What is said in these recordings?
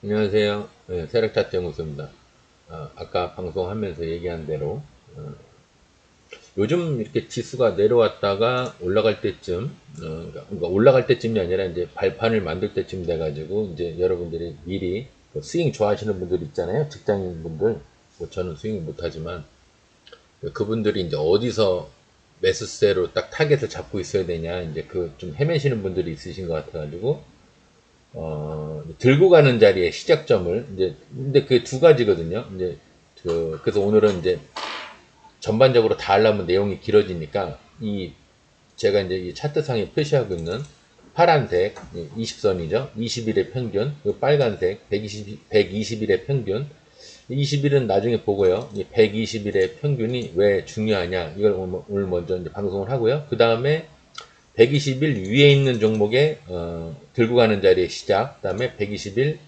안녕하세요. 네, 세력차트 연구소입니다. 아까 방송하면서 얘기한 대로 요즘 이렇게 지수가 내려왔다가 올라갈 때쯤, 그러니까 올라갈 때쯤이 아니라 이제 발판을 만들 때쯤 돼가지고 이제 여러분들이 미리 스윙 좋아하시는 분들 있잖아요. 직장인 분들, 뭐 저는 스윙 못하지만 그분들이 이제 어디서 매수세로 딱 타겟을 잡고 있어야 되냐, 이제 그 좀 헤매시는 분들이 있으신 것 같아가지고 들고 가는 자리의 시작점을, 이제, 근데 그 두 가지거든요. 이제, 그래서 오늘은 이제 전반적으로 다 하려면 내용이 길어지니까, 제가 이제 이 차트상에 표시하고 있는 파란색, 20선이죠. 20일의 평균, 그 빨간색, 120일의 평균, 20일은 나중에 보고요. 120일의 평균이 왜 중요하냐, 이걸 오늘 먼저 이제 방송을 하고요. 그 다음에 120일 위에 있는 종목에 들고 가는 자리의 시작, 그 다음에 120일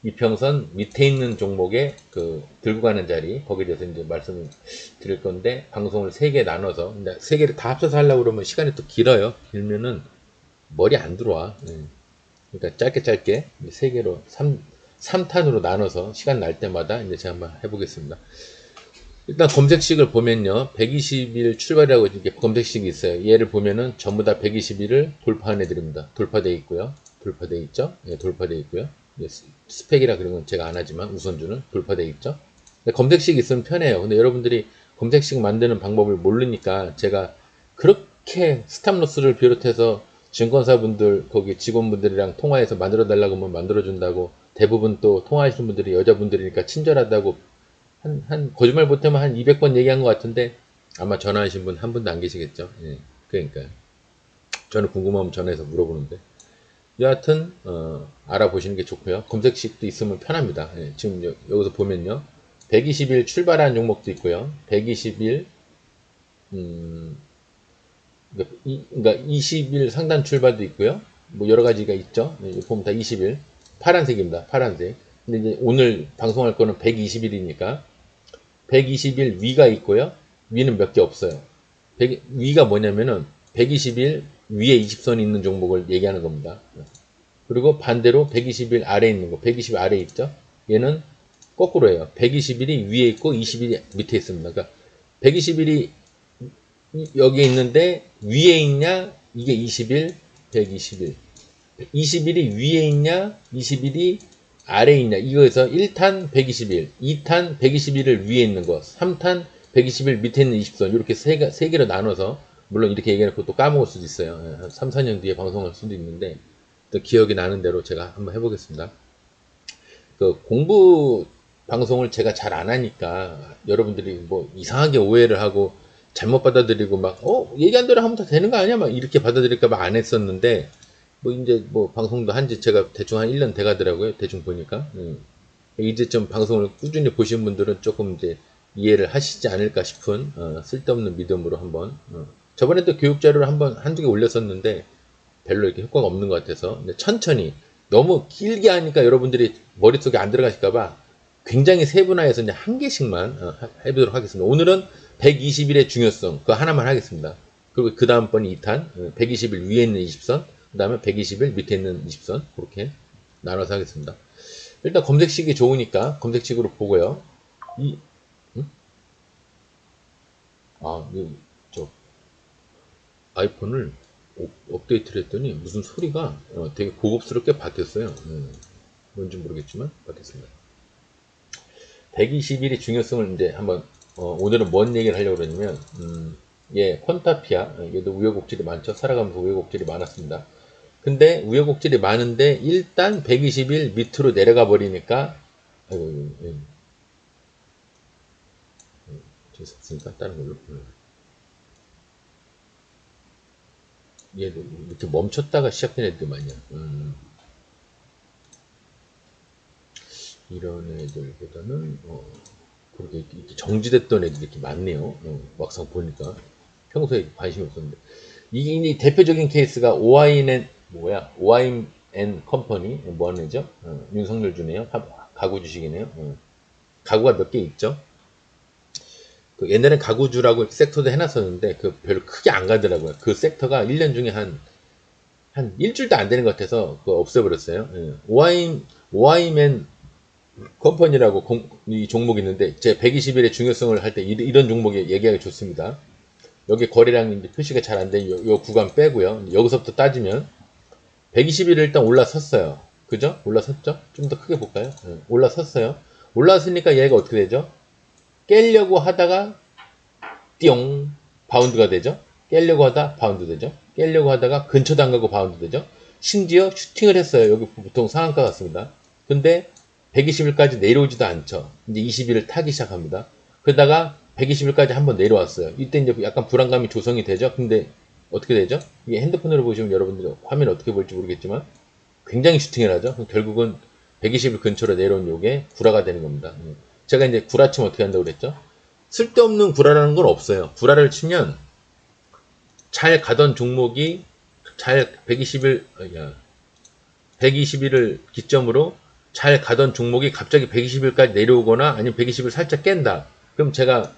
이평선 밑에 있는 종목에 그 들고 가는 자리, 거기에 대해서 이제 말씀을 드릴 건데, 방송을 세 개 나눠서, 근데 세 개를 다 합쳐서 하려고 그러면 시간이 또 길어요. 길면은 머리 안 들어와. 예. 그러니까 짧게 짧게 세 개로 3탄으로 나눠서 시간 날 때마다 이제 제가 한번 해보겠습니다. 일단 검색식을 보면요, 120일 출발이라고 이렇게 검색식이 있어요. 얘를 보면은 전부 다 120일을 돌파한 애들입니다. 돌파되어 있고요. 돌파되어 있죠? 예, 돌파되어 있고요. 예, 스펙이라 그런 건 제가 안 하지만 우선주는 돌파되어 있죠. 검색식이 있으면 편해요. 근데 여러분들이 검색식 만드는 방법을 모르니까 제가 그렇게 스탑로스를 비롯해서 증권사분들, 거기 직원분들이랑 통화해서 만들어 달라고 하면 만들어준다고, 대부분 또 통화하시는 분들이 여자분들이니까 친절하다고 거짓말 못하면 한 200번 얘기한 것 같은데, 아마 전화하신 분 한 분도 안 계시겠죠. 예. 그러니까. 저는 궁금하면 전화해서 물어보는데. 여하튼, 알아보시는 게 좋고요. 검색식도 있으면 편합니다. 예. 지금 여기서 보면요. 120일 출발한 종목도 있고요. 120일, 그러니까 20일 상단 출발도 있고요. 뭐 여러 가지가 있죠. 예, 보면 다 20일. 파란색입니다. 파란색. 근데 이제 오늘 방송할 거는 120일이니까 120일 위가 있고요. 위는 몇 개 없어요. 위가 뭐냐면은 120일 위에 20선이 있는 종목을 얘기하는 겁니다. 그리고 반대로 120일 아래에 있는 거, 120일 아래에 있죠. 얘는 거꾸로예요. 120일이 위에 있고 20일이 밑에 있습니다. 그러니까 120일이 여기 있는데 위에 있냐? 이게 20일, 120일. 20일이 위에 있냐? 20일이 아래에 있냐? 이거에서 1탄 120일, 2탄 120일을 위에 있는 거, 3탄 120일 밑에 있는 20선, 이렇게 세 개로 나눠서, 물론 이렇게 얘기해놓고 또 까먹을 수도 있어요. 한 3, 4년 뒤에 방송할 수도 있는데, 또 기억이 나는 대로 제가 한번 해보겠습니다. 그 공부 방송을 제가 잘 안 하니까 여러분들이 뭐 이상하게 오해를 하고 잘못 받아들이고 막, 얘기한 대로 하면 다 되는 거 아니야? 막 이렇게 받아들일까봐 안 했었는데, 뭐 이제 뭐 방송도 한지 제가 대충 한 1년 돼 가더라고요. 대충 보니까. 이제 좀 방송을 꾸준히 보신 분들은 조금 이제 이해를 하시지 않을까 싶은 쓸데없는 믿음으로 한번, 저번에도 교육 자료를 한번 한두 개 올렸었는데 별로 이렇게 효과가 없는 것 같아서, 근데 천천히, 너무 길게 하니까 여러분들이 머릿속에 안 들어가실까봐 굉장히 세분화해서 이제 한 개씩만 해보도록 하겠습니다. 오늘은 120일의 중요성, 그거 하나만 하겠습니다. 그리고 그 다음번 2탄 120일 위에 있는 20선, 그 다음에 120일 밑에 있는 20선, 그렇게 나눠서 하겠습니다. 일단 검색식이 좋으니까 검색식으로 보고요. 이, 저 아이폰을 업데이트를 했더니 무슨 소리가 되게 고급스럽게 바뀌었어요. 뭔지 모르겠지만 바뀌었습니다. 120일의 중요성을 이제 한번, 오늘은 뭔 얘기를 하려고 그러냐면, 예, 콘타피아, 얘도 우여곡절이 많죠. 살아가면서 우여곡절이 많았습니다. 근데 우여곡절이 많은데 일단 120일 밑으로 내려가 버리니까, 아이고, 예, 됐습니까? 다른 걸로. 얘도 이렇게 멈췄다가 시작된 애들 마냥, 이런 애들보다는, 그렇게 이렇게 정지됐던 애들이 이렇게 많네요. 막상 보니까. 평소에 관심이 없었는데. 이게 이제 대표적인 케이스가 오아이엔, 뭐야, 오아이엔 컴퍼니, 뭐 하는 애죠? 윤석열 주네요. 가구 주식이네요. 가구가 몇 개 있죠? 그 옛날엔 가구주라고 섹터도 해놨었는데, 그 별로 크게 안 가더라고요. 그 섹터가 1년 중에 한 일주일도 안 되는 것 같아서, 그거 없애버렸어요. 오아이맨 컴퍼니라고 이 종목이 있는데 제 120일의 중요성을 할 때 이런 종목이 얘기하기 좋습니다. 여기 거래량 표시가 잘 안 된 요 구간 빼고요. 여기서부터 따지면 120일을 일단 올라섰어요. 그죠? 올라섰죠? 좀 더 크게 볼까요? 올라섰어요. 올라섰으니까 얘가 어떻게 되죠? 깨려고 하다가 띠용 바운드가 되죠. 깨려고 하다 바운드 되죠. 깨려고 하다가 근처도 안 가고 바운드 되죠. 심지어 슈팅을 했어요. 여기 보통 상한가 같습니다. 근데 120일까지 내려오지도 않죠. 이제 20일을 타기 시작합니다. 그러다가 120일까지 한번 내려왔어요. 이때 이제 약간 불안감이 조성이 되죠. 근데 어떻게 되죠? 이게 핸드폰으로 보시면 여러분들이 화면 어떻게 볼지 모르겠지만 굉장히 슈팅을 하죠. 결국은 120일 근처로 내려온 요게 구라가 되는 겁니다. 제가 이제 구라 치면 어떻게 한다고 그랬죠? 쓸데없는 구라라는 건 없어요. 구라를 치면 잘 가던 종목이 잘 120일을 기점으로 잘 가던 종목이 갑자기 120일까지 내려오거나 아니면 120일 살짝 깬다. 그럼 제가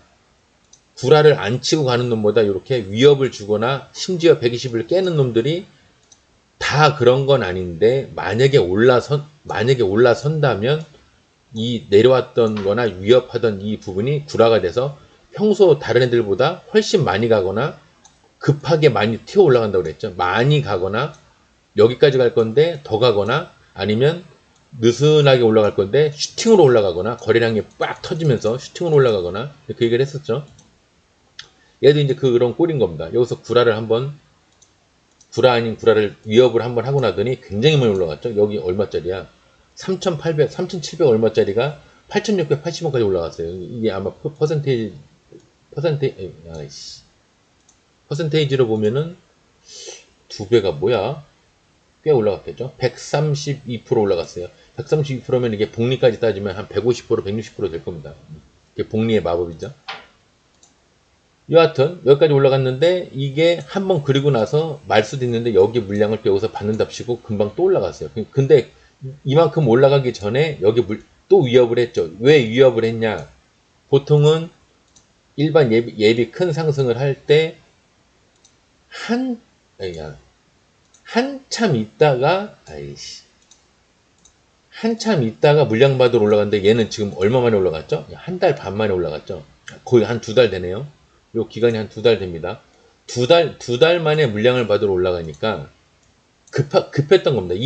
구라를 안 치고 가는 놈보다 이렇게 위협을 주거나 심지어 120일 깨는 놈들이 다 그런 건 아닌데 만약에 올라선다면 이 내려왔던 거나 위협하던 이 부분이 구라가 돼서 평소 다른 애들보다 훨씬 많이 가거나 급하게 많이 튀어 올라간다고 그랬죠. 많이 가거나 여기까지 갈 건데 더 가거나 아니면 느슨하게 올라갈 건데 슈팅으로 올라가거나 거래량이 빡 터지면서 슈팅으로 올라가거나 그 얘기를 했었죠. 얘도 이제 그런 꼴인 겁니다. 여기서 구라 아닌 구라를 위협을 한번 하고 나더니 굉장히 많이 올라갔죠. 여기 얼마짜리야? 3,700 얼마짜리가 8,680원까지 올라갔어요. 이게 아마 퍼센테이지로 보면은 두 배가 뭐야? 꽤 올라갔겠죠? 132% 올라갔어요. 132%면 이게 복리까지 따지면 한 150%, 160%될 겁니다. 이게 복리의 마법이죠. 여하튼 여기까지 올라갔는데 이게 한번 그리고 나서 말 수도 있는데 여기 물량을 빼고서 받는답시고 금방 또 올라갔어요. 근데 이만큼 올라가기 전에 여기 또 위협을 했죠. 왜 위협을 했냐? 보통은 일반 예비 큰 상승을 할 때 한참 있다가 물량 받으러 올라갔는데 얘는 지금 얼마 만에 올라갔죠? 한 달 반 만에 올라갔죠. 거의 한 두 달 되네요. 요 기간이 한 두 달 됩니다. 두 달 만에 물량을 받으러 올라가니까 급했던 겁니다.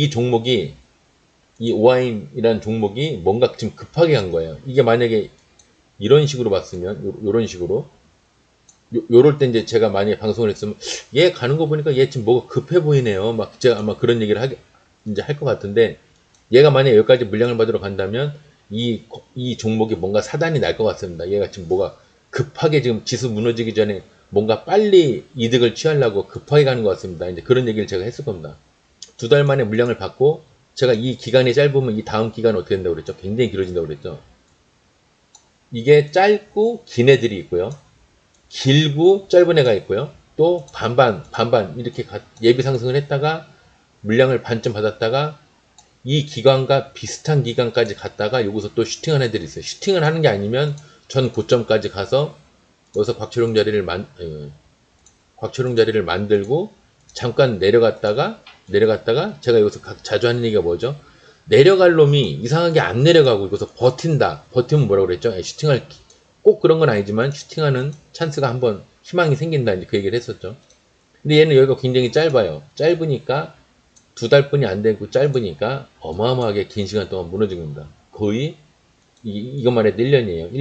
이 오아임이라는 종목이 뭔가 지금 급하게 간 거예요. 이게 만약에 이런 식으로 봤으면, 요런 식으로. 요럴 때 이제 제가 만약에 방송을 했으면, 얘 가는 거 보니까 얘 지금 뭐가 급해 보이네요. 막 제가 아마 그런 얘기를 이제 할 것 같은데, 얘가 만약에 여기까지 물량을 받으러 간다면, 이 종목이 뭔가 사단이 날 것 같습니다. 얘가 지금 뭐가 급하게 지금 지수 무너지기 전에 뭔가 빨리 이득을 취하려고 급하게 가는 것 같습니다. 이제 그런 얘기를 제가 했을 겁니다. 두 달 만에 물량을 받고, 제가 이 기간이 짧으면 이 다음 기간은 어떻게 된다고 그랬죠? 굉장히 길어진다고 그랬죠? 이게 짧고 긴 애들이 있고요. 길고 짧은 애가 있고요. 또 반반 이렇게 예비 상승을 했다가 물량을 반쯤 받았다가 이 기간과 비슷한 기간까지 갔다가 여기서 또 슈팅한 애들이 있어요. 슈팅을 하는 게 아니면 전 고점까지 가서 여기서 곽초룡 자리를 만들고 잠깐 내려갔다가 제가 여기서 자주 하는 얘기가 뭐죠? 내려갈 놈이 이상하게 안 내려가고 여기서 버틴다. 버티면 뭐라고 그랬죠? 꼭 그런 건 아니지만 슈팅하는 찬스가 한번 희망이 생긴다. 이제 그 얘기를 했었죠. 근데 얘는 여기가 굉장히 짧아요. 짧으니까 두 달뿐이 안 되고 짧으니까 어마어마하게 긴 시간 동안 무너진 겁니다. 거의 이것만 해도 1년이에요.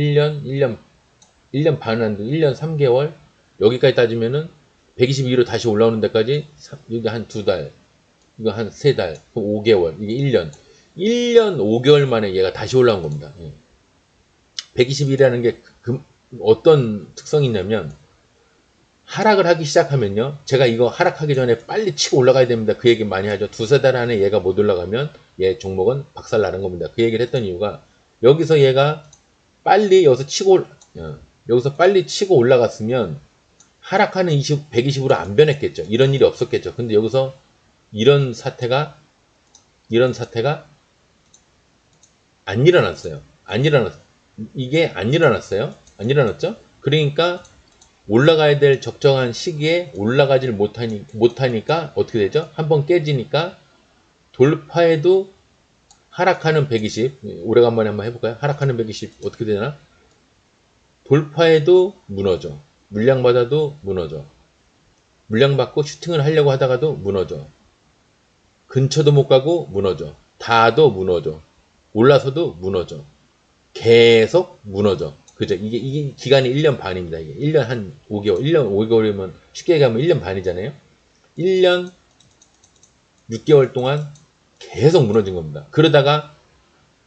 1년 반 안 돼. 1년 3개월. 여기까지 따지면은 122로 다시 올라오는 데까지 여기 한 두 달. 이거 한 세 달. 5개월. 이게 1년. 1년 5개월 만에 얘가 다시 올라온 겁니다. 120이라는 게 어떤 특성이 있냐면 하락을 하기 시작하면요. 제가 이거 하락하기 전에 빨리 치고 올라가야 됩니다. 그 얘기 많이 하죠. 두세 달 안에 얘가 못 올라가면 얘 종목은 박살나는 겁니다. 그 얘기를 했던 이유가 여기서 얘가 빨리 여기서 빨리 치고 올라갔으면 하락하는 120으로 안 변했겠죠. 이런 일이 없었겠죠. 근데 여기서 이런 사태가 안 일어났어요. 이게 안 일어났어요. 안 일어났죠? 그러니까 올라가야 될 적정한 시기에 올라가질 못하니까 어떻게 되죠? 한번 깨지니까 돌파해도 하락하는 120, 오래간만에 한번 해볼까요? 하락하는 120 어떻게 되나? 돌파해도 무너져. 물량 받아도 무너져. 물량 받고 슈팅을 하려고 하다가도 무너져. 근처도 못 가고 무너져. 닿아도 무너져. 올라서도 무너져. 계속 무너져. 그죠? 이게 기간이 1년 반입니다. 이게 1년 한 5개월, 1년 5개월이면 쉽게 얘기하면 1년 반이잖아요. 1년 6개월 동안 계속 무너진 겁니다. 그러다가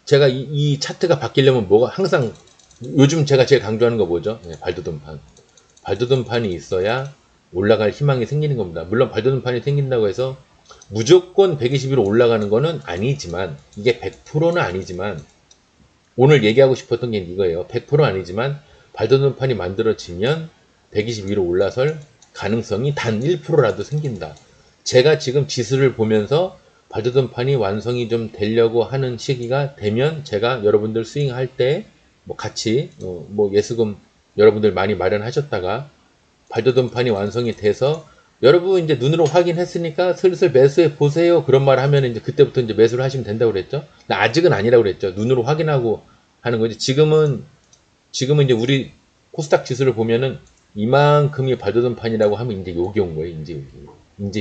제가 이 차트가 바뀌려면 뭐가 항상 요즘 제가 제일 강조하는 거 뭐죠? 네, 발돋움판. 발돋움판이 있어야 올라갈 희망이 생기는 겁니다. 물론 발돋움판이 생긴다고 해서 무조건 120으로 올라가는 거는 아니지만 이게 100%는 아니지만 오늘 얘기하고 싶었던 게 이거예요. 100% 아니지만 발돋움판이 만들어지면 120 위로 올라설 가능성이 단 1%라도 생긴다. 제가 지금 지수를 보면서 발돋움판이 완성이 좀 되려고 하는 시기가 되면 제가 여러분들 스윙할 때 뭐 같이 뭐 예수금 여러분들 많이 마련하셨다가 발돋움판이 완성이 돼서 여러분 이제 눈으로 확인했으니까 슬슬 매수해 보세요. 그런 말 하면 이제 그때부터 이제 매수를 하시면 된다고 그랬죠. 근데 아직은 아니라고 그랬죠. 눈으로 확인하고 하는 거지. 지금은 이제 우리 코스닥 지수를 보면은 이만큼이 발돋움판이라고 하면 이제 여기 온 거예요. 이제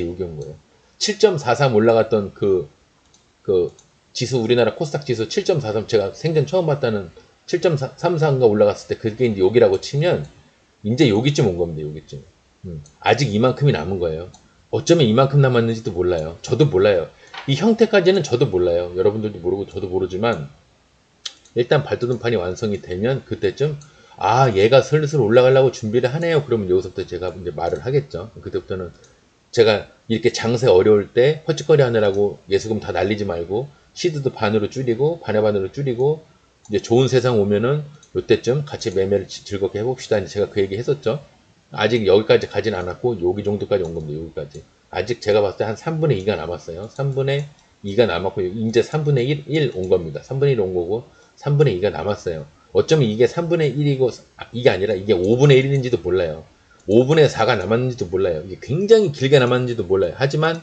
여기 온 거예요. 7.43 올라갔던 그 지수 우리나라 코스닥 지수 7.43 제가 생전 처음 봤다는 7.34인가 올라갔을 때 그게 이제 여기라고 치면 이제 여기쯤 온 겁니다. 여기쯤. 아직 이만큼이 남은 거예요. 어쩌면 이만큼 남았는지도 몰라요. 저도 몰라요. 이 형태까지는 저도 몰라요. 여러분들도 모르고 저도 모르지만 일단 발돋움판이 완성이 되면 그때쯤 아 얘가 슬슬 올라가려고 준비를 하네요. 그러면 여기서부터 제가 이제 말을 하겠죠. 그때부터는 제가 이렇게 장세 어려울 때 헛짓거리 하느라고 예수금 다 날리지 말고 시드도 반으로 줄이고 반의 반으로 줄이고 이제 좋은 세상 오면은 요때쯤 같이 매매를 즐겁게 해봅시다. 이제 제가 그 얘기 했었죠. 아직 여기까지 가진 않았고 여기 정도까지 온 겁니다. 여기까지. 아직 제가 봤을 때 한 3분의 2가 남았어요. 3분의 2가 남았고 이제 3분의 1 온 겁니다. 3분의 1 온 거고 3분의 2가 남았어요. 어쩌면 이게 3분의 1이고 이게 아니라 이게 5분의 1인지도 몰라요. 5분의 4가 남았는지도 몰라요. 이게 굉장히 길게 남았는지도 몰라요. 하지만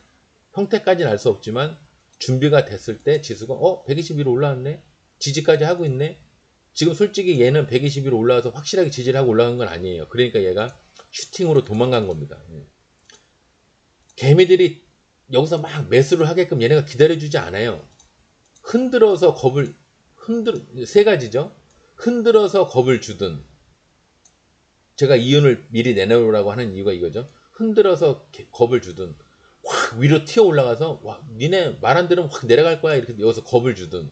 형태까지는 알 수 없지만 준비가 됐을 때 지수가 120위로 올라왔네. 지지까지 하고 있네. 지금 솔직히 얘는 120위로 올라와서 확실하게 지지를 하고 올라간 건 아니에요. 그러니까 얘가 슈팅으로 도망간 겁니다. 개미들이 여기서 막 매수를 하게끔 얘네가 기다려주지 않아요. 흔들어서 세 가지죠. 흔들어서 겁을 주든 제가 이윤을 미리 내놓으라고 하는 이유가 이거죠. 흔들어서 겁을 주든 확 위로 튀어 올라가서 와 니네 말 안 들으면 확 내려갈 거야 이렇게 여기서 겁을 주든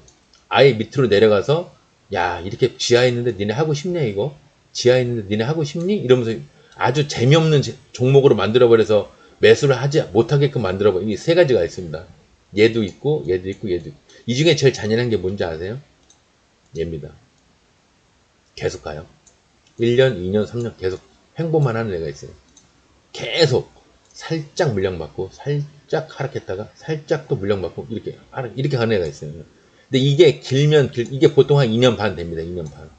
아예 밑으로 내려가서 야 이렇게 지하에 있는데 니네 하고 싶냐 이거 지하에 있는데 니네 하고 싶니 이러면서 아주 재미없는 종목으로 만들어버려서 매수를 하지 못하게끔 만들어버린 이 세 가지가 있습니다. 얘도 있고 얘도 있고 얘도 있고 이 중에 제일 잔인한 게 뭔지 아세요? 얘입니다. 계속 가요. 1년, 2년, 3년 계속 횡보만 하는 애가 있어요. 계속 살짝 물량받고 살짝 하락했다가 살짝 또 물량받고 이렇게 가는 애가 있어요. 근데 이게 길면 이게 보통 한 2년 반 됩니다. 2년 반.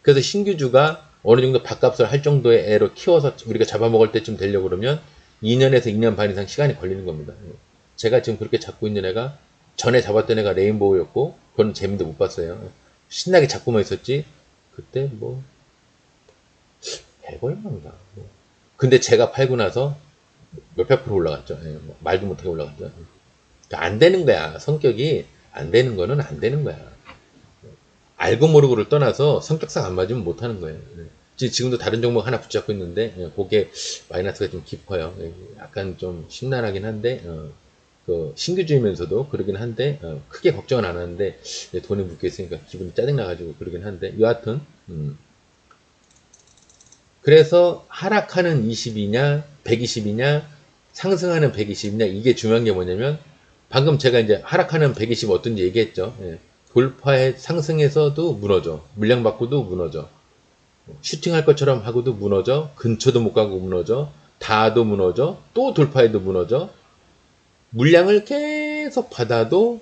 그래서 신규주가 어느 정도 밥값을 할 정도의 애로 키워서 우리가 잡아먹을 때쯤 되려고 그러면 2년에서 2년 반 이상 시간이 걸리는 겁니다. 제가 지금 그렇게 잡고 있는 애가 전에 잡았던 애가 레인보우였고 그건 재미도 못 봤어요. 신나게 잡고만 있었지 그때 뭐 100얼마인가 근데 제가 팔고 나서 몇백 프로 올라갔죠. 말도 못하게 올라갔죠. 그러니까 안 되는 거야. 성격이 안 되는 거는 안 되는 거야. 알고 모르고를 떠나서 성격상 안 맞으면 못 하는 거예요. 지금도 다른 종목 하나 붙잡고 있는데 그게 마이너스가 좀 깊어요. 약간 좀 심란하긴 한데 그 신규주이면서도 그러긴 한데 크게 걱정은 안 하는데 돈이 묶여 있으니까 기분이 짜증나가지고 그러긴 한데 여하튼 그래서 하락하는 20이냐 120이냐 상승하는 120이냐 이게 중요한 게 뭐냐면 방금 제가 이제 하락하는 120 어떤지 얘기했죠. 돌파에 상승해서도 무너져. 물량 받고도 무너져. 슈팅할 것처럼 하고도 무너져. 근처도 못 가고 무너져. 닿아도 무너져. 또 돌파해도 무너져. 물량을 계속 받아도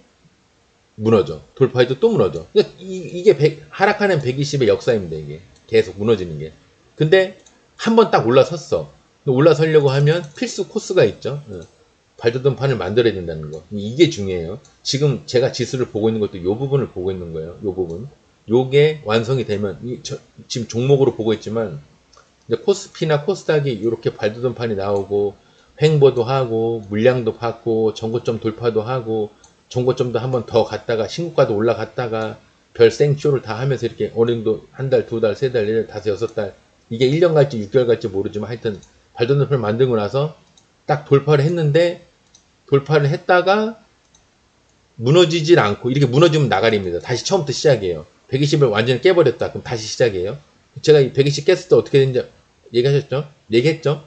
무너져. 돌파해도 또 무너져. 이게 하락하는 120의 역사입니다. 이게 계속 무너지는 게. 근데 한 번 딱 올라섰어. 올라서려고 하면 필수 코스가 있죠. 발돋움 판을 만들어야 된다는 거. 이게 중요해요. 지금 제가 지수를 보고 있는 것도 이 부분을 보고 있는 거예요. 이 부분. 요게 완성이 되면, 지금 종목으로 보고 있지만, 이제 코스피나 코스닥이 이렇게 발돋움 판이 나오고, 횡보도 하고, 물량도 받고, 정고점 돌파도 하고, 정고점도 한번 더 갔다가, 신고가도 올라갔다가, 별 생쇼를 다 하면서 이렇게 어느 정도 한 달, 두 달, 세 달, 1년, 다섯, 여섯 달, 이게 1년 갈지 6개월 갈지 모르지만 하여튼 발돋움 판을 만들고 나서 딱 돌파를 했는데, 돌파를 했다가 무너지질 않고, 이렇게 무너지면 나가리입니다. 다시 처음부터 시작이에요. 120을 완전히 깨버렸다. 그럼 다시 시작이에요. 제가 120 깼을 때 어떻게 되는지 얘기했죠?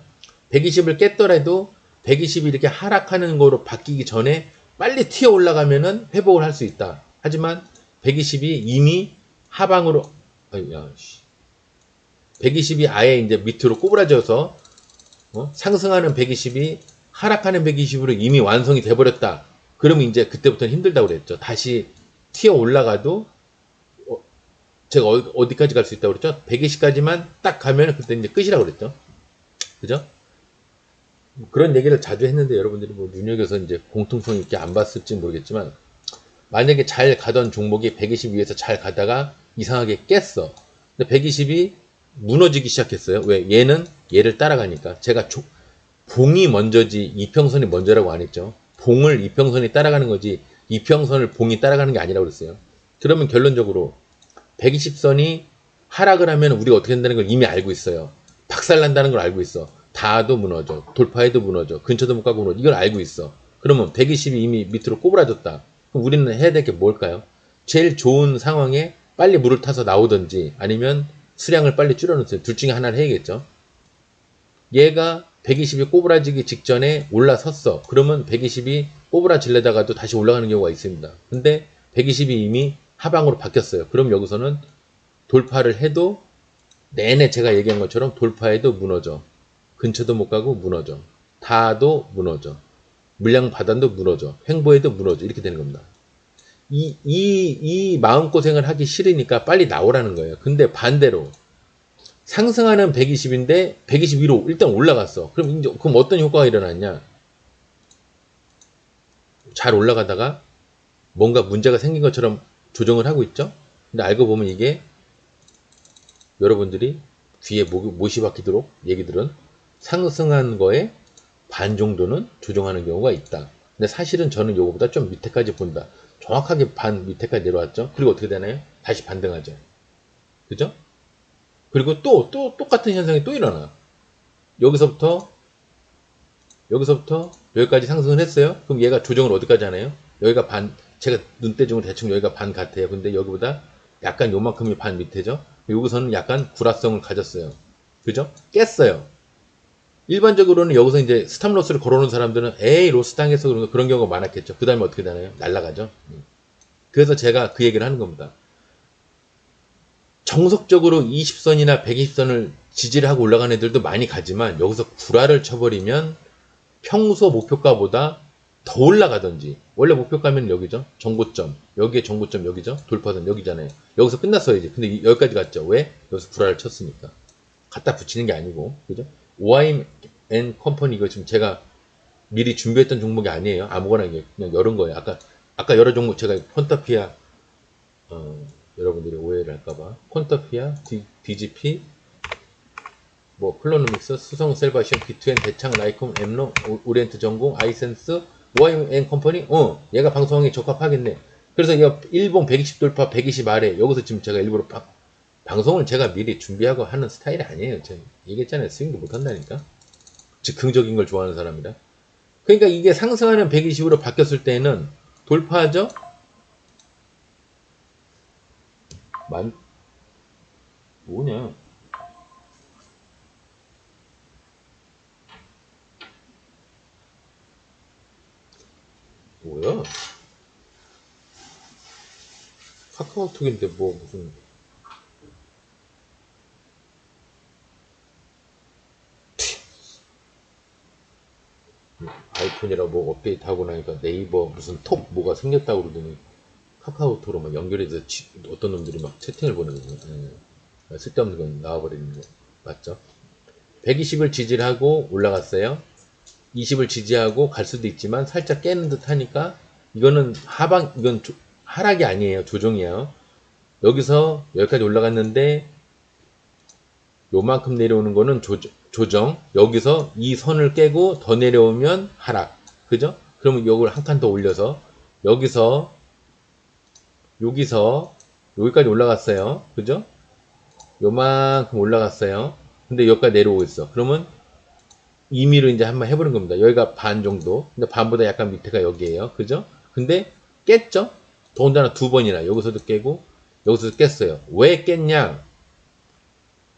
120을 깼더라도 120이 이렇게 하락하는 거로 바뀌기 전에 빨리 튀어 올라가면은 회복을 할 수 있다. 하지만 120이 이미 하방으로, 120이 아예 이제 밑으로 꼬부라져서 상승하는 120이 하락하는 120으로 이미 완성이 돼버렸다. 그러면 이제 그때부터는 힘들다고 그랬죠. 다시 튀어 올라가도 제가 어디까지 갈 수 있다고 그랬죠? 120까지만 딱 가면 그때 이제 끝이라고 그랬죠. 그죠? 그런 얘기를 자주 했는데 여러분들이 뭐 눈여겨서 이제 공통성 있게 안 봤을지 모르겠지만, 만약에 잘 가던 종목이 120 위에서 잘 가다가 이상하게 깼어. 근데 120이 무너지기 시작했어요. 왜? 얘는 얘를 따라가니까. 제가 봉이 먼저지 이평선이 먼저라고 안 했죠. 봉을 이평선이 따라가는 거지 이평선을 봉이 따라가는 게 아니라고 그랬어요. 그러면 결론적으로 120선이 하락을 하면 우리가 어떻게 된다는 걸 이미 알고 있어요. 박살난다는 걸 알고 있어. 닿아도 무너져. 돌파해도 무너져. 근처도 못 가고 무너져. 이걸 알고 있어. 그러면 120이 이미 밑으로 꼬부라졌다. 그럼 우리는 해야 될 게 뭘까요? 제일 좋은 상황에 빨리 물을 타서 나오든지 아니면 수량을 빨리 줄여놓으세요. 둘 중에 하나를 해야겠죠. 얘가 120이 꼬부라지기 직전에 올라섰어. 그러면 120이 꼬부라질려다가도 다시 올라가는 경우가 있습니다. 근데 120이 이미 하방으로 바뀌었어요. 그럼 여기서는 돌파를 해도 내내 제가 얘기한 것처럼 돌파해도 무너져. 근처도 못 가고 무너져. 닿아도 무너져. 물량 받아도 무너져. 횡보해도 무너져. 이렇게 되는 겁니다. 이 마음고생을 하기 싫으니까 빨리 나오라는 거예요. 근데 반대로 상승하는 120인데 120 위로 일단 올라갔어. 그럼 어떤 효과가 일어났냐? 잘 올라가다가 뭔가 문제가 생긴 것처럼 조정을 하고 있죠? 근데 알고 보면 이게 여러분들이 귀에 못이 박히도록 얘기들은 상승한 거에 반 정도는 조정하는 경우가 있다. 근데 사실은 저는 요거보다 좀 밑에까지 본다. 정확하게 반 밑에까지 내려왔죠? 그리고 어떻게 되나요? 다시 반등하죠. 그죠? 그리고 또 똑같은 현상이 또 일어나. 여기서부터 여기까지 상승을 했어요. 그럼 얘가 조정을 어디까지 하나요? 여기가 반, 제가 눈대중으로 대충 여기가 반 같아요. 근데 여기보다 약간 요만큼이 반 밑에죠. 여기서는 약간 구라성을 가졌어요. 그죠? 깼어요. 일반적으로는 여기서 이제 스탑로스를 걸어놓은 사람들은 에이 로스 당해서 그런 경우가 많았겠죠. 그 다음에 어떻게 되나요? 날아가죠. 그래서 제가 그 얘기를 하는 겁니다. 정석적으로 20선이나 120선을 지지를 하고 올라가는 애들도 많이 가지만 여기서 구라를 쳐버리면 평소 목표가보다 더 올라가든지, 원래 목표가면 여기죠. 정고점, 여기에 정고점 여기죠. 돌파선 여기잖아요. 여기서 끝났어야지. 근데 여기까지 갔죠. 왜? 여기서 구라를 쳤으니까. 갖다 붙이는 게 아니고, 그죠? OIM 컴퍼니 이거 지금 제가 미리 준비했던 종목이 아니에요. 아무거나 그냥 열은 거예요. 아까 여러 종목 제가 폰터피아, 여러분들이 오해를 할까봐 콘터피아, DGP, 뭐 플로노믹스, 수성 셀바시온, B2N, 대창, 라이콤, 엠노, 오리엔트 전공, 아이센스, OIM 컴퍼니, 얘가 방송하기 적합하겠네. 그래서 얘가 일본 120 돌파, 120 아래, 여기서 지금 제가 일부러 방송을 제가 미리 준비하고 하는 스타일이 아니에요. 제가 얘기했잖아요. 스윙도 못한다니까. 즉흥적인 걸 좋아하는 사람이라. 그러니까 이게 상승하는 120으로 바뀌었을 때는 돌파하죠? 뭐냐? 뭐야? 카카오톡인데 뭐 무슨 아이폰이라 뭐 업데이트하고 나니까 네이버 무슨 톱 뭐가 생겼다고 그러더니 카카오톡으로 막 연결해서 어떤 놈들이 막 채팅을 보내거든요. 쓸데없는 건 나와버리는 거 맞죠? 120을 지지를 하고 올라갔어요. 20을 지지하고 갈 수도 있지만 살짝 깨는 듯 하니까 이거는 이건 하락이 아니에요. 조정이에요. 여기서 여기까지 올라갔는데 요만큼 내려오는 거는 조정. 여기서 이 선을 깨고 더 내려오면 하락. 그죠? 그러면 이걸 한 칸 더 올려서 여기서 여기까지 올라갔어요. 그죠? 요만큼 올라갔어요. 근데 여기까지 내려오고 있어. 그러면 임의로 이제 한번 해보는 겁니다. 여기가 반 정도. 근데 반보다 약간 밑에가 여기에요. 그죠? 근데 깼죠? 더군다나 두 번이나 여기서도 깨고 여기서도 깼어요. 왜 깼냐?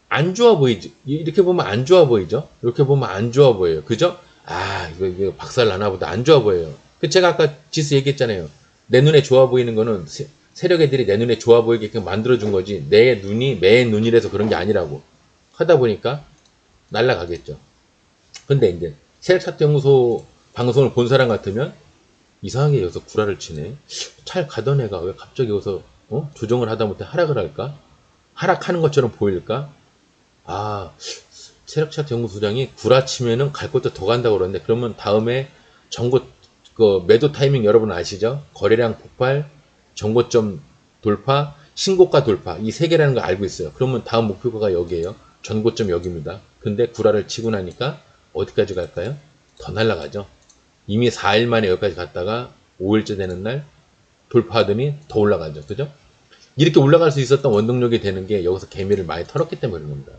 안 좋아 보이지? 이렇게 보면 안 좋아 보이죠? 이렇게 보면 안 좋아 보여요. 그죠? 아, 이거 박살 나나 보다. 안 좋아 보여요. 제가 아까 지수 얘기했잖아요. 내 눈에 좋아 보이는 거는 세력 애들이 내 눈에 좋아 보이게끔 만들어준 거지. 내 눈이 매 눈이라서 그런 게 아니라고. 하다 보니까 날라가겠죠. 근데 이제 세력차트연구소 방송을 본 사람 같으면 이상하게 여기서 구라를 치네. 잘 가던 애가 왜 갑자기 여기서 조정을 하다 못해 하락을 할까? 하락하는 것처럼 보일까? 아, 세력차트 연구소장이 구라치면은 갈 것도 더 간다고 그러는데 그러면 다음에 그 매도 타이밍 여러분 아시죠? 거래량 폭발, 정고점 돌파, 신고가 돌파 이 세 개라는 걸 알고 있어요. 그러면 다음 목표가가 여기에요. 전고점 여기입니다. 근데 구라를 치고 나니까 어디까지 갈까요? 더 날아가죠. 이미 4일 만에 여기까지 갔다가 5일째 되는 날 돌파하더니 더 올라가죠. 그죠? 이렇게 올라갈 수 있었던 원동력이 되는 게 여기서 개미를 많이 털었기 때문에 그런 겁니다.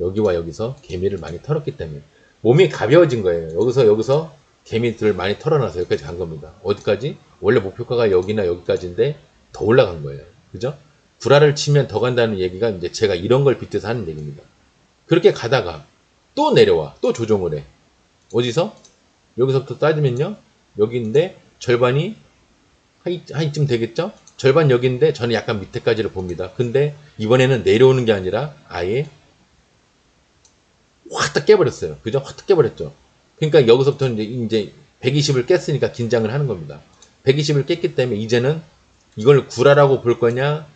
여기와 여기서 개미를 많이 털었기 때문에 몸이 가벼워진 거예요. 여기서 개미들을 많이 털어놔서 여기까지 간 겁니다. 어디까지? 원래 목표가가 여기나 여기까지인데 더 올라간 거예요. 그죠? 구라를 치면 더 간다는 얘기가 이제 제가 이런 걸 빗대서 하는 얘기입니다. 그렇게 가다가 또 내려와. 또 조정을 해. 어디서? 여기서부터 따지면요. 여기인데 절반이 한 이쯤 되겠죠? 절반 여기인데 저는 약간 밑에까지를 봅니다. 근데 이번에는 내려오는 게 아니라 아예 확 딱 깨버렸어요. 그죠? 확 딱 깨버렸죠. 그러니까 여기서부터 이제 120을 깼으니까 긴장을 하는 겁니다. 120을 깼기 때문에 이제는 이걸 구라라고 볼 거냐,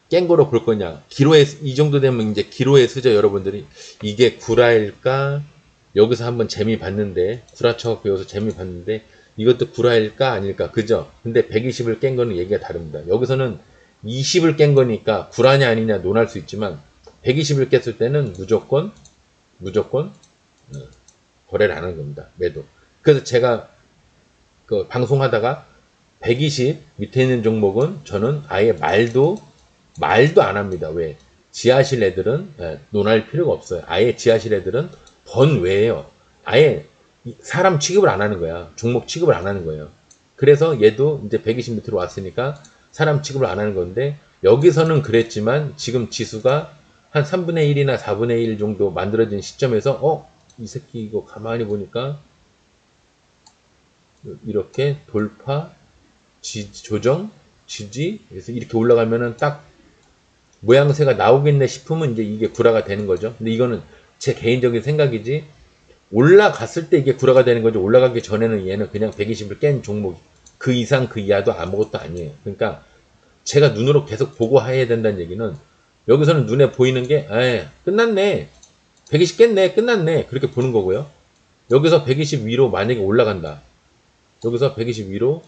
깬 거로 볼 거냐. 이 정도 되면 이제 기로에 쓰죠, 여러분들이. 이게 구라일까? 여기서 한번 재미 봤는데, 구라 쳐갖고 여기서 재미 봤는데, 이것도 구라일까? 아닐까? 그죠? 근데 120을 깬 거는 얘기가 다릅니다. 여기서는 20을 깬 거니까 구라냐 아니냐 논할 수 있지만, 120을 깼을 때는 무조건 거래를 안 하는 겁니다. 매도. 그래서 제가 그 방송하다가 120 밑에 있는 종목은 저는 아예 말도 안 합니다. 왜? 지하실 애들은 논할 필요가 없어요. 아예 지하실 애들은 번외예요. 아예 사람 취급을 안 하는 거야. 종목 취급을 안 하는 거예요. 그래서 얘도 이제 120 밑으로 왔으니까 사람 취급을 안 하는 건데 여기서는 그랬지만 지금 지수가 한 3분의 1이나 4분의 1 정도 만들어진 시점에서 이 새끼 이거 가만히 보니까 이렇게 돌파, 조정, 지지 그래서 이렇게 올라가면은 딱 모양새가 나오겠네 싶으면 이제 이게 구라가 되는 거죠. 근데 이거는 제 개인적인 생각이지 올라갔을 때 이게 구라가 되는 거죠. 올라가기 전에는 얘는 그냥 120을 깬 종목 그 이상 그 이하도 아무것도 아니에요. 그러니까 제가 눈으로 계속 보고 해야 된다는 얘기는 여기서는 눈에 보이는 게 끝났네. 120 깼네. 끝났네. 그렇게 보는 거고요. 여기서 120 위로 만약에 올라간다. 여기서 120 위로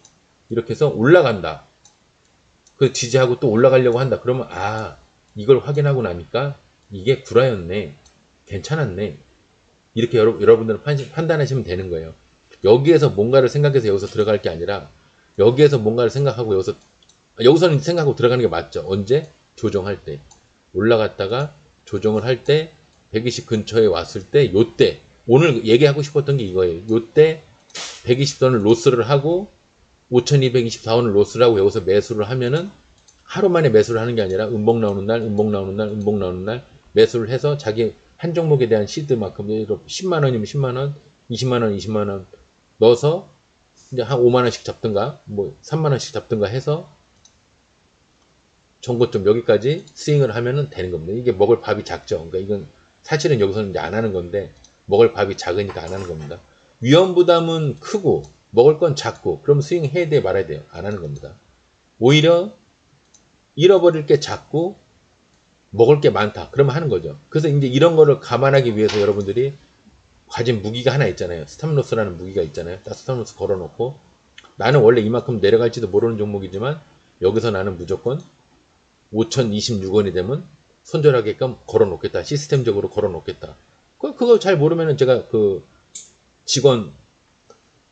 이렇게 해서 올라간다. 그 지지하고 또 올라가려고 한다. 그러면 이걸 확인하고 나니까 이게 구라였네. 괜찮았네. 이렇게 여러분들은 판단하시면 되는 거예요. 여기에서 뭔가를 생각해서 여기서 들어갈 게 아니라 여기에서 뭔가를 생각하고 여기서는 생각하고 들어가는 게 맞죠. 언제? 조정할 때. 올라갔다가 조정을 할 때 120 근처에 왔을 때 요때 오늘 얘기하고 싶었던 게 이거예요. 요때 120선을 로스를 하고 5224원을 로스를 하고 여기서 매수를 하면은 하루 만에 매수를 하는 게 아니라 음봉 나오는 날 매수를 해서 자기 한 종목에 대한 시드만큼 10만원이면 10만원, 20만원, 20만원 넣어서 이제 한 5만원씩 잡든가 뭐 3만원씩 잡든가 해서 정고점 여기까지 스윙을 하면은 되는 겁니다. 이게 먹을 밥이 작죠. 그러니까 이건 사실은 여기서는 이제 안 하는 건데 먹을 밥이 작으니까 안 하는 겁니다. 위험 부담은 크고 먹을 건 작고 그럼 스윙 해야 돼 말아야 돼요. 안 하는 겁니다. 오히려 잃어버릴 게 작고 먹을 게 많다. 그러면 하는 거죠. 그래서 이제 이런 거를 감안하기 위해서 여러분들이 가진 무기가 하나 있잖아요. 스탑로스라는 무기가 있잖아요. 딱 스탑로스 걸어놓고 나는 원래 이만큼 내려갈지도 모르는 종목이지만 여기서 나는 무조건 5,026원이 되면 손절하게끔 걸어놓겠다. 시스템적으로 걸어놓겠다. 그거 잘 모르면은 제가 그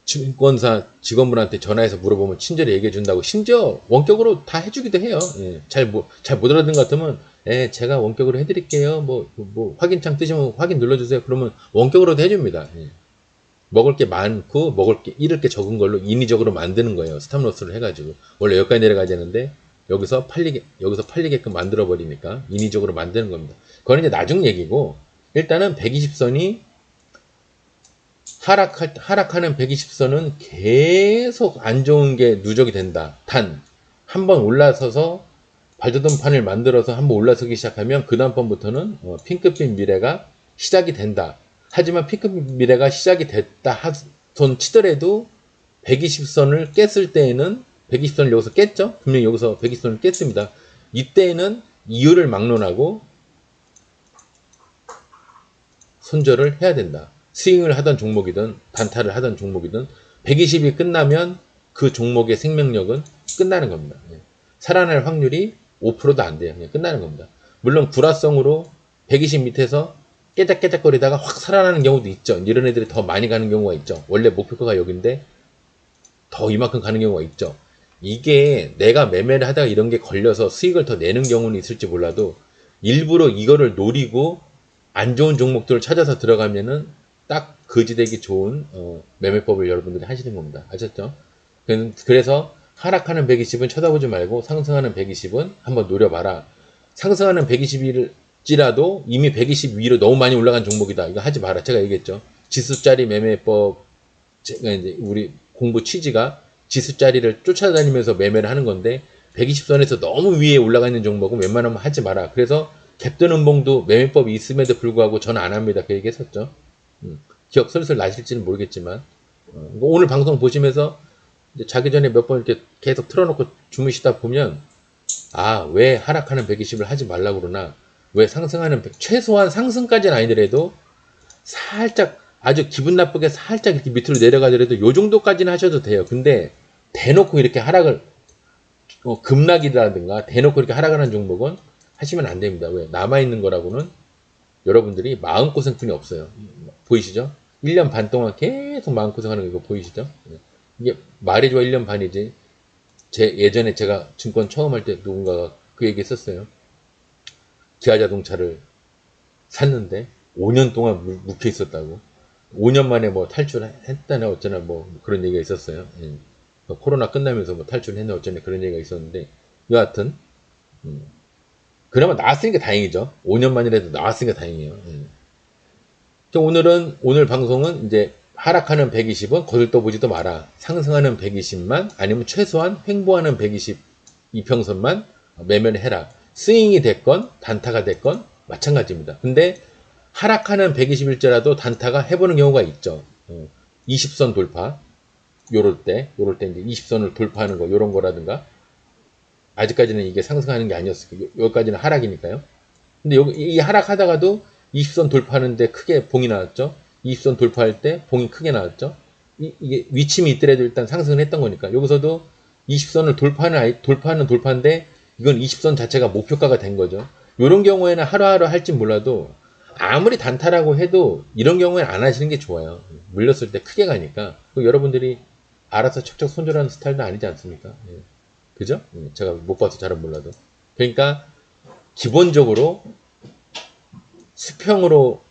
증권사 직원분한테 전화해서 물어보면 친절히 얘기해 준다고, 심지어 원격으로 다 해주기도 해요. 예, 잘 못 알아듣는 것 같으면, 예, 제가 원격으로 해드릴게요. 뭐, 확인창 뜨시면 확인 눌러주세요. 그러면 원격으로도 해줍니다. 예. 먹을 게 많고, 잃을 게 적은 걸로 인위적으로 만드는 거예요. 스탑로스를 해가지고. 원래 여기까지 내려가야 되는데, 여기서 팔리게끔 만들어버리니까, 인위적으로 만드는 겁니다. 그건 이제 나중 얘기고, 일단은 120선이 하락하는 120선은 계속 안 좋은 게 누적이 된다. 단, 한번 올라서서 발돋움판을 만들어서 한번 올라서기 시작하면 그 다음번부터는 핑크빛 미래가 시작이 된다. 하지만 핑크빛 미래가 시작이 됐다 손 치더라도 120선을 깼을 때에는 120선을 여기서 깼죠? 분명히 여기서 120선을 깼습니다. 이때는 이유를 막론하고 손절을 해야 된다. 스윙을 하던 종목이든 단타를 하던 종목이든 120이 끝나면 그 종목의 생명력은 끝나는 겁니다. 살아날 확률이 5%도 안 돼요. 그냥 끝나는 겁니다. 물론 불화성으로 120 밑에서 깨작깨작거리다가 확 살아나는 경우도 있죠. 이런 애들이 더 많이 가는 경우가 있죠. 원래 목표가가 여긴데 더 이만큼 가는 경우가 있죠. 이게 내가 매매를 하다가 이런 게 걸려서 수익을 더 내는 경우는 있을지 몰라도 일부러 이거를 노리고 안 좋은 종목들을 찾아서 들어가면은 딱 거지되기 좋은 매매법을 여러분들이 하시는 겁니다. 아셨죠? 그래서 하락하는 120은 쳐다보지 말고 상승하는 120은 한번 노려봐라. 상승하는 120일지라도 이미 120 위로 너무 많이 올라간 종목이다. 이거 하지 마라. 제가 얘기했죠. 지수짜리 매매법, 제가 이제 우리 공부 취지가 지수짜리를 쫓아다니면서 매매를 하는 건데 120선에서 너무 위에 올라가 있는 종목은 웬만하면 하지 마라. 그래서 갭돈 음봉도 매매법이 있음에도 불구하고 저는 안 합니다. 그 얘기 했었죠. 기억 슬슬 나실지는 모르겠지만 오늘 방송 보시면서 자기 전에 몇 번 이렇게 계속 틀어놓고 주무시다 보면 왜 하락하는 120을 하지 말라고 그러나, 왜 상승하는 최소한 상승까지는 아니더라도 살짝 아주 기분 나쁘게 살짝 이렇게 밑으로 내려가더라도 요 정도까지는 하셔도 돼요. 근데 대놓고 이렇게 하락을 급락이라든가 대놓고 이렇게 하락하는 종목은 하시면 안 됩니다. 왜? 남아있는 거라고는 여러분들이 마음고생뿐이 없어요. 보이시죠? 1년 반 동안 계속 마음고생하는 거 보이시죠? 이게 말이 좋아 1년 반이지. 예전에 제가 증권 처음 할 때 누군가가 그 얘기 했었어요. 기아자동차를 샀는데 5년 동안 묵혀 있었다고. 5년 만에 뭐 탈출했다네 어쩌나 뭐 그런 얘기가 있었어요. 예. 코로나 끝나면서 뭐 탈출했네 어쩌네 그런 얘기가 있었는데, 여하튼 그나마 나왔으니까 다행이죠. 5년 만이라도 나왔으니까 다행이에요. 오늘 방송은 이제 하락하는 120은 거들떠보지도 마라. 상승하는 120만, 아니면 최소한 횡보하는 120 이평선만 매매를 해라. 스윙이 됐건 단타가 됐건 마찬가지입니다. 근데 하락하는 120일째라도 단타가 해보는 경우가 있죠. 20선 돌파, 요럴 때 이제 20선을 돌파하는 거, 요런 거라든가. 아직까지는 이게 상승하는 게 아니었어요. 여기까지는 하락이니까요. 근데 이 하락하다가도 20선 돌파하는데 크게 봉이 나왔죠. 20선 돌파할 때 봉이 크게 나왔죠. 이게 위침이 있더라도 일단 상승을 했던 거니까. 여기서도 20선을 돌파인데 이건 20선 자체가 목표가가 된 거죠. 이런 경우에는 하루하루 할지 몰라도 아무리 단타라고 해도 이런 경우에는 안 하시는 게 좋아요. 물렸을 때 크게 가니까. 여러분들이 알아서 척척 손절하는 스타일도 아니지 않습니까? 그죠? 제가 못 봐서 잘은 몰라도. 그러니까 기본적으로 수평으로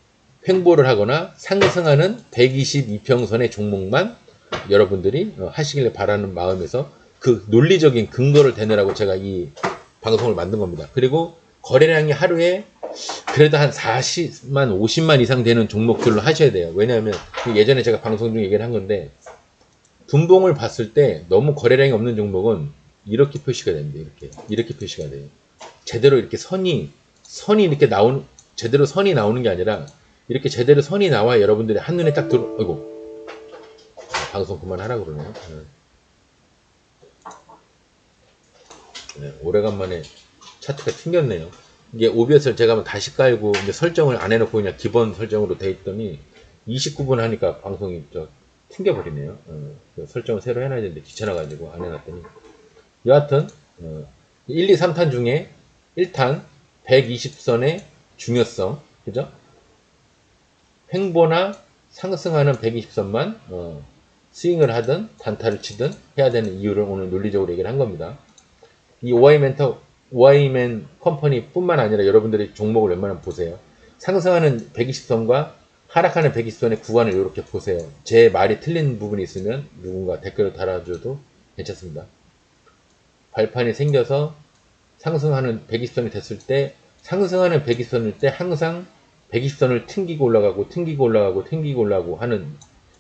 횡보를 하거나 상승하는 122평선의 종목만 여러분들이 하시길 바라는 마음에서 그 논리적인 근거를 대느라고 제가 이 방송을 만든 겁니다. 그리고 거래량이 하루에 그래도 한 40만, 50만 이상 되는 종목들로 하셔야 돼요. 왜냐하면 예전에 제가 방송 중에 얘기를 한 건데, 분봉을 봤을 때 너무 거래량이 없는 종목은 이렇게 표시가 됩니다. 이렇게 표시가 돼요. 제대로 이렇게 선이 이렇게 제대로 선이 나오는 게 아니라 이렇게 제대로 선이 나와 여러분들이 한눈에 딱 아이고, 방송 그만하라고 그러네요. 네, 오래간만에 차트가 튕겼네요. 이게 OBS를 제가 한번 다시 깔고 이제 설정을 안 해놓고 그냥 기본 설정으로 돼 있더니 29분 하니까 방송이 튕겨버리네요. 설정을 새로 해놔야 되는데 귀찮아가지고 안 해놨더니. 여하튼 1, 2, 3탄 중에 1탄 120선의 중요성, 그죠? 횡보나 상승하는 120선만 스윙을 하든 단타를 치든 해야 되는 이유를 오늘 논리적으로 얘기를 한 겁니다. 이 오아이맨 컴퍼니 뿐만 아니라 여러분들이 종목을 웬만하면 보세요. 상승하는 120선과 하락하는 120선의 구간을 이렇게 보세요. 제 말이 틀린 부분이 있으면 누군가 댓글을 달아줘도 괜찮습니다. 발판이 생겨서 상승하는 120선이 됐을 때, 상승하는 120선일 때 항상 120선을 튕기고 올라가고 튕기고 올라가고 튕기고 올라가고 하는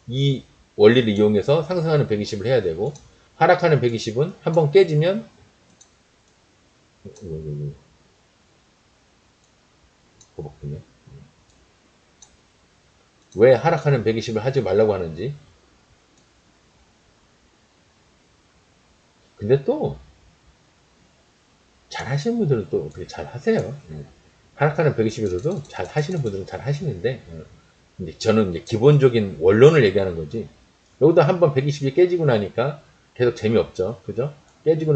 이 원리를 이용해서 상승하는 120을 해야 되고, 하락하는 120은 한번 깨지면 거북이네. 왜 하락하는 120을 하지 말라고 하는지. 근데 또 잘 하시는 분들은 또 어떻게 잘 하세요. 하락하는 120에서도 잘 하시는 분들은 잘 하시는데, 근데 저는 이제 기본적인 원론을 얘기하는 거지. 여기다 한번 120이 깨지고 나니까 계속 재미없죠. 그죠? 깨지고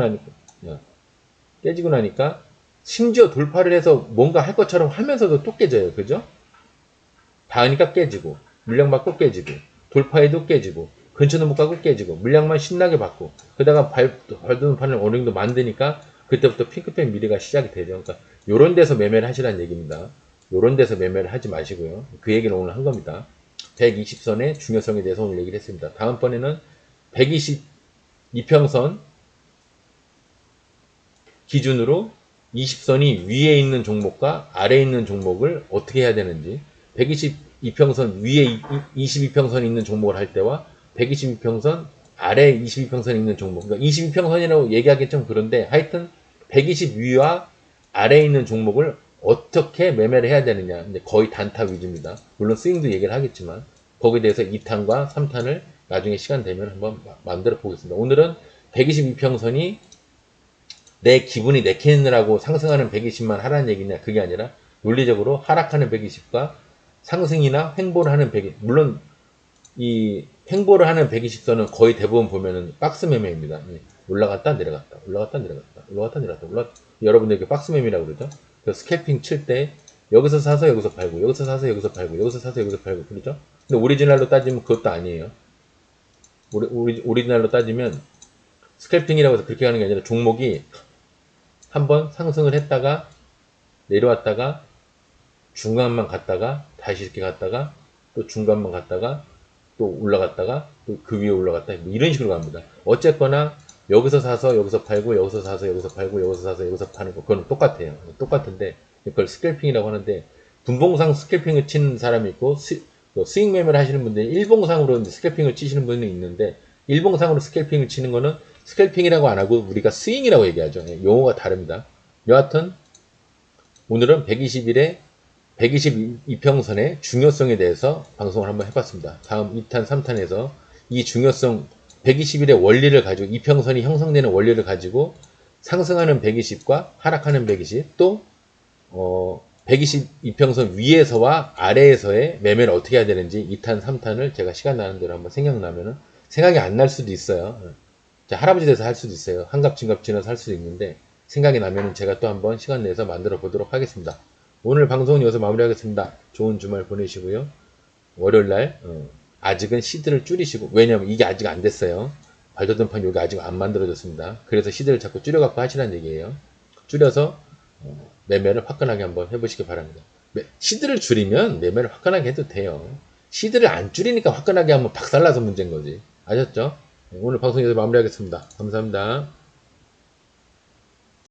나니까 심지어 돌파를 해서 뭔가 할 것처럼 하면서도 또 깨져요. 그죠? 닿으니까 깨지고, 물량 받고 깨지고, 돌파해도 깨지고, 근처도 못 가고 깨지고, 물량만 신나게 받고, 그러다가 발도는 판을 어느 정도 만드니까 그때부터 핑크펜 미래가 시작이 되죠. 그러니까 요런 데서 매매를 하시라는 얘기입니다. 요런 데서 매매를 하지 마시고요. 그 얘기를 오늘 한 겁니다. 120선의 중요성에 대해서 오늘 얘기를 했습니다. 다음번에는 122평선 기준으로 20선이 위에 있는 종목과 아래에 있는 종목을 어떻게 해야 되는지, 122평선 위에 22평선이 있는 종목을 할 때와 122평선 아래 22평선이 있는 종목, 그러니까 22평선이라고 얘기하기 좀 그런데 하여튼 120 위와 아래에 있는 종목을 어떻게 매매를 해야 되느냐. 근데 거의 단타 위주입니다. 물론 스윙도 얘기를 하겠지만 거기에 대해서 2탄과 3탄을 나중에 시간 되면 한번 만들어 보겠습니다. 오늘은 122평선이 내 기분이 내키느라고 상승하는 120만 하라는 얘기냐, 그게 아니라 논리적으로 하락하는 120과 상승이나 횡보를 하는 120, 물론 이 횡보를 하는 120선은 거의 대부분 보면은 박스 매매입니다. 올라갔다 내려갔다 올라갔다 내려갔다 올라갔다 내려갔다 여러분들 박스 매매라고 그러죠. 그 스캘핑 칠 때 여기서 사서 여기서 팔고, 여기서 사서 여기서 팔고, 여기서 사서 여기서 팔고, 그러죠. 근데 오리지널로 따지면 그것도 아니에요. 오리지널로 따지면 스캘핑이라고 해서 그렇게 하는 게 아니라 종목이 한번 상승을 했다가 내려왔다가 중간만 갔다가 다시 이렇게 갔다가 또 중간만 갔다가 또 올라갔다가 또 그 위에 올라갔다, 뭐 이런 식으로 갑니다. 어쨌거나 여기서 사서 여기서 팔고, 여기서 사서 여기서 팔고, 여기서 사서 여기서 파는 거, 그건 똑같아요. 똑같은데 그걸 스캘핑이라고 하는데, 분봉상 스캘핑을 치는 사람이 있고 스윙 매매를 하시는 분들이 일봉상으로 스캘핑을 치시는 분이 있는데, 일봉상으로 스캘핑을 치는 거는 스캘핑이라고 안 하고 우리가 스윙이라고 얘기하죠. 용어가 다릅니다. 여하튼 오늘은 120일에 122평선의 중요성에 대해서 방송을 한번 해봤습니다. 다음 2탄, 3탄에서 이 중요성 120일의 원리를 가지고, 이평선이 형성되는 원리를 가지고 상승하는 120과 하락하는 120, 또 122평선 위에서와 아래에서의 매매를 어떻게 해야 되는지 2탄, 3탄을 제가 시간 나는 대로 한번 생각나면은, 생각이 안 날 수도 있어요. 할아버지 돼서 할 수도 있어요. 한갑 진갑 지나서 할 수도 있는데, 생각이 나면은 제가 또 한번 시간 내서 만들어 보도록 하겠습니다. 오늘 방송은 여기서 마무리하겠습니다. 좋은 주말 보내시고요. 월요일날 아직은 시드를 줄이시고, 왜냐면 이게 아직 안 됐어요. 발도등판 여기 아직 안 만들어졌습니다. 그래서 시드를 자꾸 줄여갖고 하시라는 얘기예요. 줄여서 매매를 화끈하게 한번 해보시기 바랍니다. 시드를 줄이면 매매를 화끈하게 해도 돼요. 시드를 안 줄이니까 화끈하게 하면 박살나서 문제인 거지. 아셨죠? 오늘 방송 여기서 마무리하겠습니다. 감사합니다.